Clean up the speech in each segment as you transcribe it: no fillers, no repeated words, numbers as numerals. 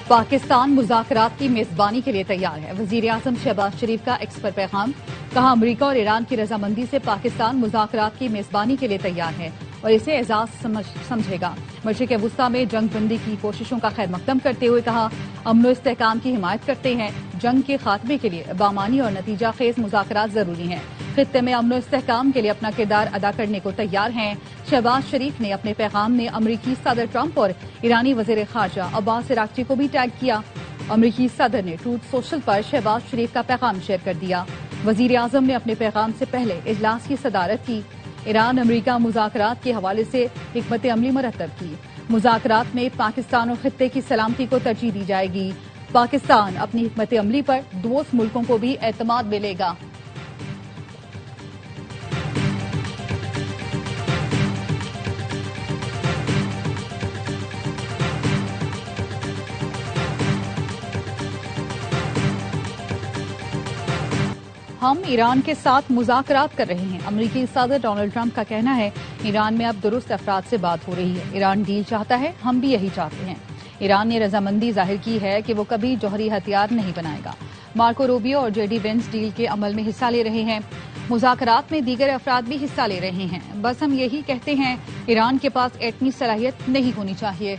پاکستان مذاکرات کی میزبانی کے لیے تیار ہے۔ وزیر اعظم شہباز شریف کا ایکس پر پیغام، کہا امریکہ اور ایران کی رضامندی سے پاکستان مذاکرات کی میزبانی کے لیے تیار ہے اور اسے اعزاز سمجھے گا۔ مشرق وسطی میں جنگ بندی کی کوششوں کا خیر مقدم کرتے ہوئے کہا امن و استحکام کی حمایت کرتے ہیں، جنگ کے خاتمے کے لیے بامانی اور نتیجہ خیز مذاکرات ضروری ہیں، خطے میں امن و استحکام کے لیے اپنا کردار ادا کرنے کو تیار ہیں۔ شہباز شریف نے اپنے پیغام میں امریکی صدر ٹرمپ اور ایرانی وزیر خارجہ عباس اراغچی کو بھی ٹیگ کیا۔ امریکی صدر نے ٹروتھ سوشل پر شہباز شریف کا پیغام شیئر کر دیا۔ وزیر اعظم نے اپنے پیغام سے پہلے اجلاس کی صدارت کی۔ ایران امریکہ مذاکرات کے حوالے سے حکمت عملی مرتب کی۔ مذاکرات میں پاکستان اور خطے کی سلامتی کو ترجیح دی جائے گی۔ پاکستان اپنی حکمت عملی پر دوست ملکوں کو بھی اعتماد ملے گا۔ ہم ایران کے ساتھ مذاکرات کر رہے ہیں۔ امریکی صدر ڈونلڈ ٹرمپ کا کہنا ہے ایران میں اب درست افراد سے بات ہو رہی ہے۔ ایران ڈیل چاہتا ہے، ہم بھی یہی چاہتے ہیں۔ ایران نے رضامندی ظاہر کی ہے کہ وہ کبھی جوہری ہتھیار نہیں بنائے گا۔ مارکو روبیو اور جے ڈی وینس ڈیل کے عمل میں حصہ لے رہے ہیں۔ مذاکرات میں دیگر افراد بھی حصہ لے رہے ہیں۔ بس ہم یہی کہتے ہیں ایران کے پاس ایٹمی صلاحیت نہیں ہونی چاہیے۔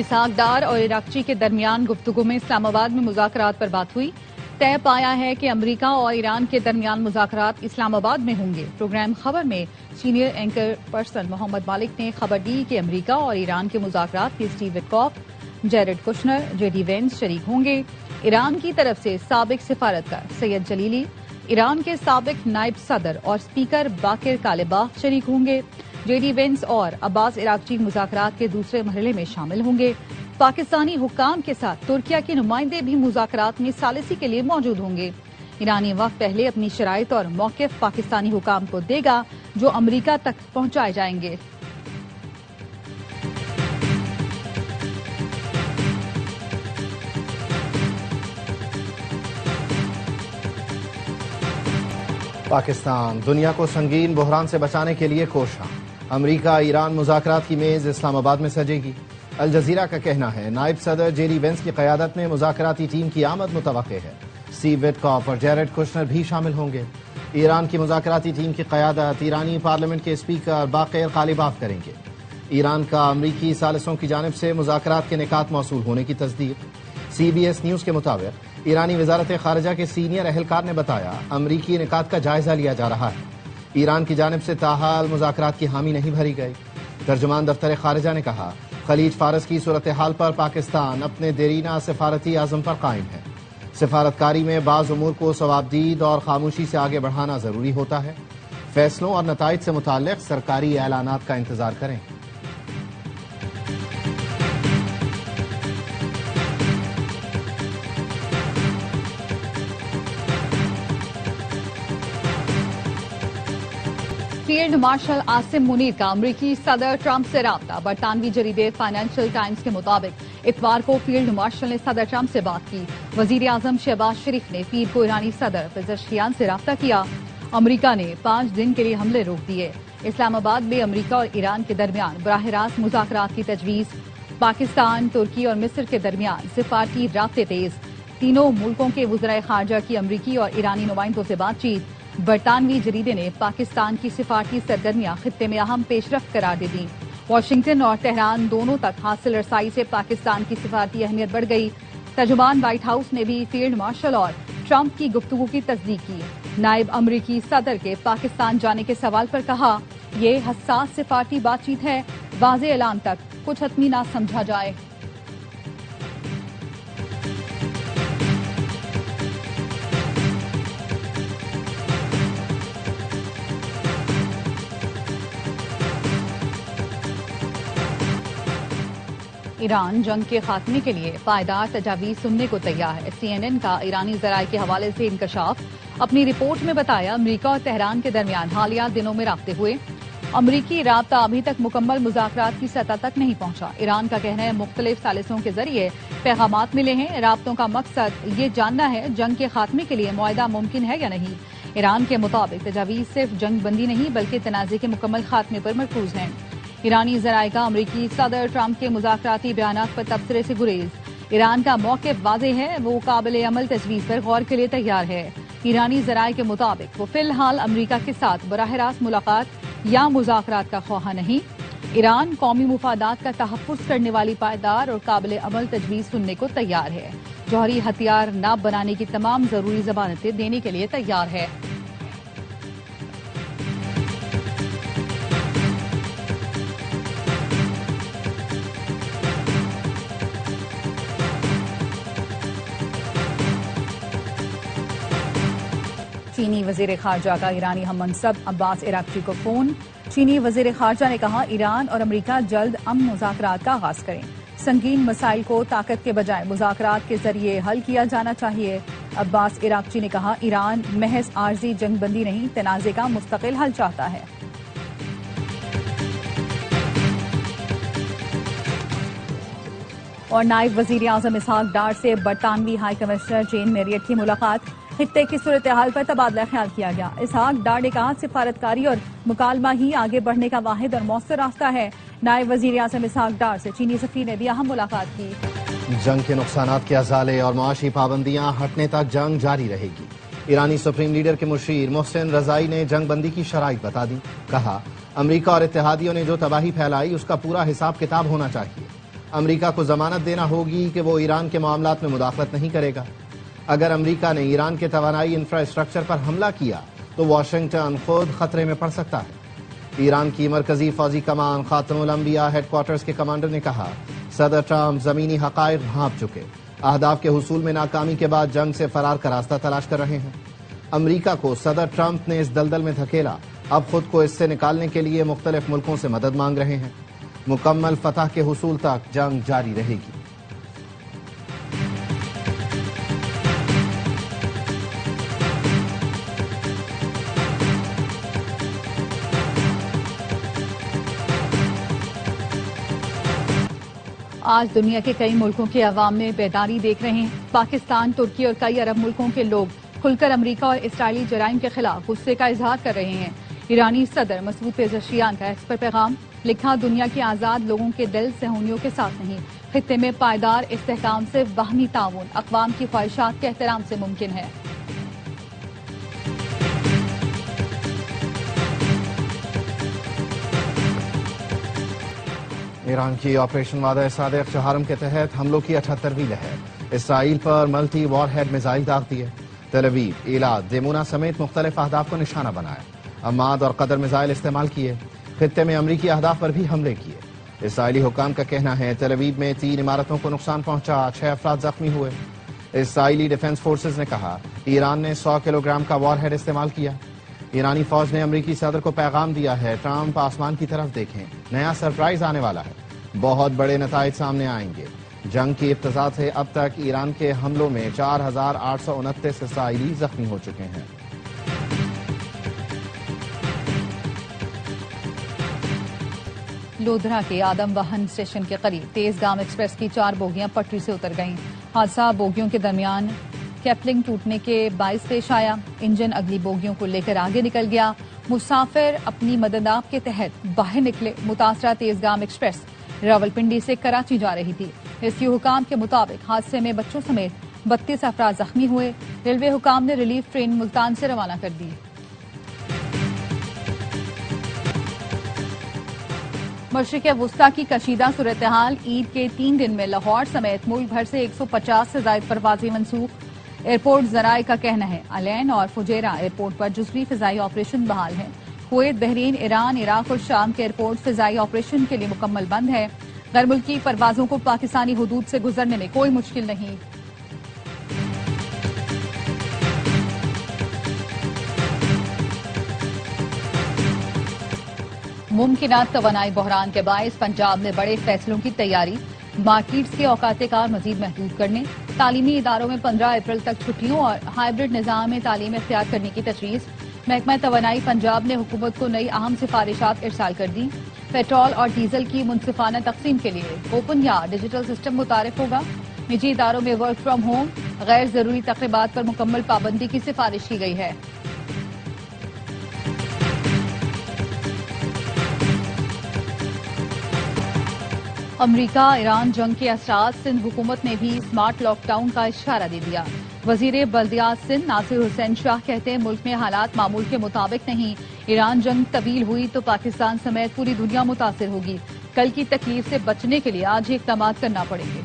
اسحاق ڈار اور اراغچی کے درمیان گفتگو میں اسلام آباد میں مذاکرات پر بات ہوئی۔ طے پایا ہے کہ امریکہ اور ایران کے درمیان مذاکرات اسلام آباد میں ہوں گے۔ پروگرام خبر میں سینئر اینکر پرسن محمد مالک نے خبر دی کہ امریکہ اور ایران کے مذاکرات میں Steve Witkoff, Jared Kushner, J D Vance شریک ہوں گے۔ ایران کی طرف سے سابق سفارتکار سید جلیلی، ایران کے سابق نائب صدر اور اسپیکر باقر کالباف شریک ہوں گے۔ جے ڈی وینس اور عباس اراغچی مذاکرات کے دوسرے مرحلے میں شامل ہوں گے۔ پاکستانی حکام کے ساتھ ترکیہ کے نمائندے بھی مذاکرات میں ثالثی کے لیے موجود ہوں گے۔ ایرانی وفد پہلے اپنی شرائط اور موقف پاکستانی حکام کو دے گا جو امریکہ تک پہنچائے جائیں گے۔ پاکستان دنیا کو سنگین بحران سے بچانے کے لیے کوشاں۔ امریکہ ایران مذاکرات کی میز اسلام آباد میں سجے گی۔ الجزیرہ کا کہنا ہے نائب صدر جے ڈی وینس کی قیادت میں مذاکراتی ٹیم کی آمد متوقع ہے۔ اسٹیو وٹکاف اور جیرڈ کشنر بھی شامل ہوں گے۔ ایران کی مذاکراتی ٹیم کی قیادت ایرانی پارلیمنٹ کے اسپیکر باقر کالباف کریں گے۔ ایران کا امریکی ثالثوں کی جانب سے مذاکرات کے نکات موصول ہونے کی تصدیق۔ سی بی ایس نیوز کے مطابق ایرانی وزارت خارجہ کے سینئر اہلکار نے بتایا امریکی نکات کا جائزہ لیا جا رہا ہے۔ ایران کی جانب سے تاحال مذاکرات کی حامی نہیں بھری گئی۔ ترجمان دفتر خارجہ نے کہا خلیج فارس کی صورتحال پر پاکستان اپنے دیرینہ سفارتی عزم پر قائم ہے۔ سفارتکاری میں بعض امور کو ثوابدید اور خاموشی سے آگے بڑھانا ضروری ہوتا ہے۔ فیصلوں اور نتائج سے متعلق سرکاری اعلانات کا انتظار کریں۔ فیلڈ مارشل عاصم منیر کا امریکی صدر ٹرمپ سے رابطہ۔ برطانوی جریدے فائنینشل ٹائمز کے مطابق اتوار کو فیلڈ مارشل نے صدر ٹرمپ سے بات کی۔ وزیر اعظم شہباز شریف نے پیر کو ایرانی صدر پزشکیان سے رابطہ کیا۔ امریکہ نے 5 دن کے لیے حملے روک دیے۔ اسلام آباد میں امریکہ اور ایران کے درمیان براہ راست مذاکرات کی تجویز۔ پاکستان، ترکی اور مصر کے درمیان سفارتی رابطے تیز۔ تینوں ملکوں کے وزرائے خارجہ کی امریکی اور ایرانی نمائندوں سے بات چیت۔ برطانوی جریدے نے پاکستان کی سفارتی سرگرمیاں خطے میں اہم پیش رفت قرار دے دیں۔ واشنگٹن اور تہران دونوں تک حاصل رسائی سے پاکستان کی سفارتی اہمیت بڑھ گئی۔ ترجمان وائٹ ہاؤس نے بھی فیلڈ مارشل اور ٹرمپ کی گفتگو کی تصدیق کی۔ نائب امریکی صدر کے پاکستان جانے کے سوال پر کہا یہ حساس سفارتی بات چیت ہے، واضح اعلان تک کچھ حتمی نہ سمجھا جائے۔ ایران جنگ کے خاتمے کے لیے پائیدار تجاویز سننے کو تیار ہے۔ CNN کا ایرانی ذرائع کے حوالے سے انکشاف اپنی رپورٹ میں بتایا امریکہ اور تہران کے درمیان حالیہ دنوں میں رابطے ہوئے۔ امریکی رابطہ ابھی تک مکمل مذاکرات کی سطح تک نہیں پہنچا۔ ایران کا کہنا ہے مختلف ثالثوں کے ذریعے پیغامات ملے ہیں۔ رابطوں کا مقصد یہ جاننا ہے جنگ کے خاتمے کے لیے معاہدہ ممکن ہے یا نہیں۔ ایران کے مطابق تجاویز صرف جنگ بندی نہیں بلکہ تنازع کے مکمل خاتمے پر مرکوز ہیں۔ ایرانی ذرائع کا امریکی صدر ٹرمپ کے مذاکراتی بیانات پر تبصرے سے گریز۔ ایران کا موقف واضح ہے، وہ قابل عمل تجویز پر غور کے لیے تیار ہے۔ ایرانی ذرائع کے مطابق وہ فی الحال امریکہ کے ساتھ براہ راست ملاقات یا مذاکرات کا خواہاں نہیں۔ ایران قومی مفادات کا تحفظ کرنے والی پائیدار اور قابل عمل تجویز سننے کو تیار ہے۔ جوہری ہتھیار نہ بنانے کی تمام ضروری ضمانتیں دینے کے لیے تیار ہے۔ چینی وزیر خارجہ کا ایرانی ہم منصب عباس عراقچی کو فون۔ چینی وزیر خارجہ نے کہا ایران اور امریکہ جلد امن مذاکرات کا آغاز کریں۔ سنگین مسائل کو طاقت کے بجائے مذاکرات کے ذریعے حل کیا جانا چاہیے۔ عباس عراقچی نے کہا ایران محض عارضی جنگ بندی نہیں، تنازع کا مستقل حل چاہتا ہے۔ اور نائب وزیر اعظم اسحاق ڈار سے برطانوی ہائی کمشنر جین میریٹ کی ملاقات۔ خطے کی صورتحال پر تبادلہ خیال کیا گیا۔ اسحاق ڈار نے کہا سفارتکاری اور مکالمہ ہی آگے بڑھنے کا واحد اور مؤثر راستہ ہے۔ نائب وزیر اعظم اسحاق ڈار سے چینی سفیر نے بھی اہم ملاقات کی۔ جنگ کے نقصانات کے ازالے اور معاشی پابندیاں ہٹنے تک جنگ جاری رہے گی۔ ایرانی سپریم لیڈر کے مشیر محسن رضائی نے جنگ بندی کی شرائط بتا دی۔ کہا امریکہ اور اتحادیوں نے جو تباہی پھیلائی اس کا پورا حساب کتاب ہونا چاہیے۔ امریکہ کو ضمانت دینا ہوگی کہ وہ ایران کے معاملات میں مداخلت نہیں کرے گا۔ اگر امریکہ نے ایران کے توانائی انفراسٹرکچر پر حملہ کیا تو واشنگٹن خود خطرے میں پڑ سکتا ہے۔ ایران کی مرکزی فوجی کمان خاتم الانبیاء ہیڈ کوارٹرز کے کمانڈر نے کہا صدر ٹرمپ زمینی حقائق بھانپ چکے، اہداف کے حصول میں ناکامی کے بعد جنگ سے فرار کا راستہ تلاش کر رہے ہیں۔ امریکہ کو صدر ٹرمپ نے اس دلدل میں دھکیلا، اب خود کو اس سے نکالنے کے لیے مختلف ملکوں سے مدد مانگ رہے ہیں۔ مکمل فتح کے حصول تک جنگ جاری رہے گی۔ آج دنیا کے کئی ملکوں کے عوام میں بیداری دیکھ رہے ہیں۔ پاکستان، ترکی اور کئی عرب ملکوں کے لوگ کھل کر امریکہ اور اسرائیلی جرائم کے خلاف غصے کا اظہار کر رہے ہیں۔ ایرانی صدر مسعود پزشکیان کا ایکس پر پیغام، لکھا دنیا کے آزاد لوگوں کے دل صہیونیوں کے ساتھ نہیں، خطے میں پائیدار استحکام سے باہمی تعاون اقوام کی خواہشات کے احترام سے ممکن ہے۔ ایران کی آپریشن وعدہ صادق چہارم کے تحت حملوں کی 78ویں لہر، اسرائیل پر ملٹی وار ہیڈ میزائل داغ دیے۔ تل ابیب، ایلات، دیمونا سمیت مختلف اہداف کو نشانہ بنایا۔ عماد اور قدر میزائل استعمال کیے، خطے میں امریکی اہداف پر بھی حملے کیے۔ اسرائیلی حکام کا کہنا ہے تل ابیب میں 3 عمارتوں کو نقصان پہنچا، 6 افراد زخمی ہوئے۔ اسرائیلی ڈیفنس فورسز نے کہا ایران نے 100 کلو گرام کا وار ہیڈ استعمال کیا۔ ایرانی فوج نے امریکی صدر کو پیغام دیا ہے ٹرمپ آسمان کی طرف دیکھیں، نیا سرپرائز آنے والا ہے، بہت بڑے نتائج سامنے آئیں گے۔ جنگ کی ابتدا سے اب تک ایران کے حملوں میں 4829 اسرائیلی زخمی ہو چکے ہیں۔ لودھرا کے آدم واہن اسٹیشن کے قریب تیز گام ایکسپریس کی 4 بوگیاں پٹری سے اتر گئیں۔ حادثہ بوگیوں کے درمیان کیپلنگ ٹوٹنے کے باعث پیش آیا، انجن اگلی بوگیوں کو لے کر آگے نکل گیا۔ مسافر اپنی مدداب کے تحت باہر نکلے۔ متاثرہ تیز گام ایکسپریس راولپنڈی سے کراچی جا رہی تھی۔ ریسکیو حکام کے مطابق حادثے میں بچوں سمیت 32 افراد زخمی ہوئے۔ ریلوے حکام نے ریلیف ٹرین ملتان سے روانہ کر دی۔ مشرق وسطی کی کشیدہ صورتحال، عید کے 3 دن میں لاہور سمیت ملک بھر سے 150 سے زائد پروازیں منسوخ۔ ایئرپورٹ ذرائع کا کہنا ہے الین اور فجیرہ ایئرپورٹ پر جزوی فضائی آپریشن بحال ہے۔ کویت، بحرین، ایران، عراق اور شام کے ایئرپورٹ فضائی آپریشن کے لیے مکمل بند ہے۔ غیر ملکی پروازوں کو پاکستانی حدود سے گزرنے میں کوئی مشکل نہیں۔ ممکنہ توانائی بحران کے باعث پنجاب میں بڑے فیصلوں کی تیاری، مارکیٹس کے اوقات کار مزید محدود کرنے، تعلیمی اداروں میں 15 اپریل تک چھٹیوں اور ہائبرڈ نظام میں تعلیم اختیار کرنے کی تجویز۔ محکمہ توانائی پنجاب نے حکومت کو نئی اہم سفارشات ارسال کر دی۔ پیٹرول اور ڈیزل کی منصفانہ تقسیم کے لیے اوپن یا ڈیجیٹل سسٹم متعارف ہوگا۔ نجی اداروں میں ورک فرام ہوم، غیر ضروری تقریبات پر مکمل پابندی کی سفارش کی گئی ہے۔ امریکہ ایران جنگ کے اثرات، سندھ حکومت نے بھی اسمارٹ لاک ڈاؤن کا اشارہ دے دیا۔ وزیر بلدیات سندھ ناصر حسین شاہ کہتے ہیں ملک میں حالات معمول کے مطابق نہیں، ایران جنگ طویل ہوئی تو پاکستان سمیت پوری دنیا متاثر ہوگی، کل کی تکلیف سے بچنے کے لیے آج ہی اقدامات کرنا پڑیں گے۔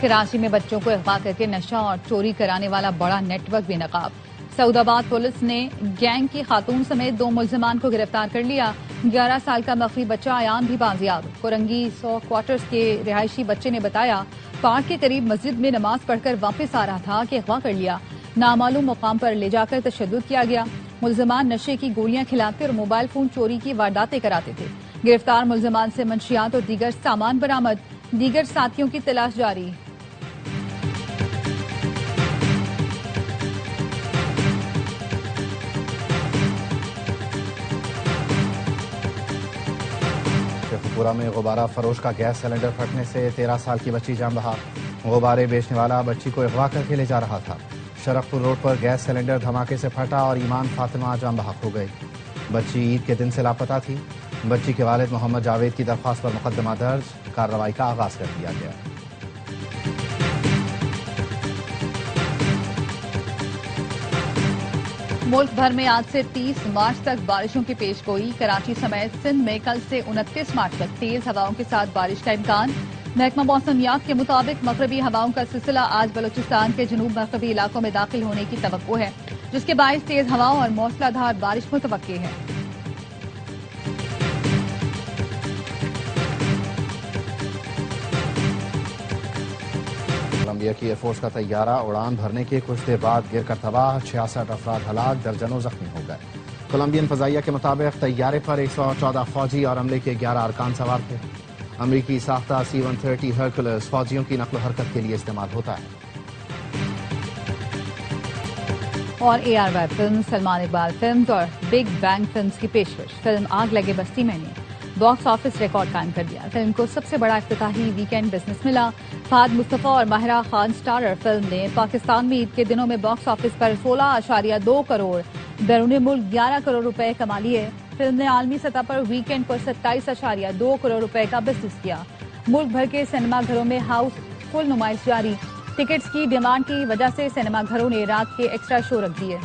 کراچی میں بچوں کو اغوا کر کے نشہ اور چوری کرانے والا بڑا نیٹ ورک بے نقاب۔ سعود آباد پولیس نے گینگ کی خاتون سمیت 2 ملزمان کو گرفتار کر لیا۔ 11 سال کا مخفی بچہ ایان بھی بازیاب۔ کورنگی 100 کوارٹرز کے رہائشی بچے نے بتایا پارک کے قریب مسجد میں نماز پڑھ کر واپس آ رہا تھا کہ اغوا کر لیا۔ نامعلوم مقام پر لے جا کر تشدد کیا گیا۔ ملزمان نشے کی گولیاں کھلاتے اور موبائل فون چوری کی وارداتیں کراتے تھے۔ گرفتار ملزمان سے منشیات اور دیگر سامان برآمد، دیگر ساتھیوں کی تلاش جاری۔ پورا میں غبارہ فروش کا گیس سلنڈر پھٹنے سے 13 سال کی بچی جان بحق۔ غبارے بیچنے والا بچی کو اغوا کر کے لے جا رہا تھا۔ شرف پور روڈ پر گیس سلنڈر دھماکے سے پھٹا اور ایمان فاطمہ جان بحق ہو گئی۔ بچی عید کے دن سے لاپتہ تھی۔ بچی کے والد محمد جاوید کی درخواست پر مقدمہ درج، کارروائی کا آغاز کر دیا گیا۔ ملک بھر میں آج سے 30 مارچ تک بارشوں کی پیش گوئی۔ کراچی سمیت سندھ میں کل سے 29 مارچ تک تیز ہواؤں کے ساتھ بارش کا امکان۔ محکمہ موسمیات کے مطابق مغربی ہواؤں کا سلسلہ آج بلوچستان کے جنوب مغربی علاقوں میں داخل ہونے کی توقع ہے، جس کے باعث تیز ہواؤں اور موسلا دھار بارش متوقع ہے۔ کولمبیا کی ایئر فورس کا طیارہ اڑان بھرنے کے کچھ دیر بعد گر کر تباہ، 66 افراد ہلاک، درجنوں زخمی ہو گئے۔ کولمبین فضائیہ کے مطابق طیارے پر 114 فوجی اور عملے کے 11 ارکان سوار تھے۔ امریکی ساختہ C-130 ہرکولس فوجیوں کی نقل و حرکت کے لیے استعمال ہوتا ہے۔ اور AR film, Salman Iqbal films اور بگ بینگ فلمز کی پیشکش۔ فلم آگ لگے بستی میں نے باکس آفس ریکارڈ قائم کر دیا۔ فلم کو سب سے بڑا افتتاحی ویکینڈ بزنس ملا۔ فہد مصطفیٰ اور ماہرہ خان سٹارر فلم نے پاکستان میں عید کے دنوں میں باکس آفس پر 16.2 کروڑ، بیرون ملک 11 کروڑ روپے کما لیے۔ فلم نے عالمی سطح پر ویکینڈ پر 27.2 کروڑ روپے کا بزنس کیا۔ ملک بھر کے سینما گھروں میں ہاؤس فل نمائش جاری۔ ٹکٹس کی ڈیمانڈ کی وجہ سے سینما گھروں نے رات کے ایکسٹرا شو رکھ دیے۔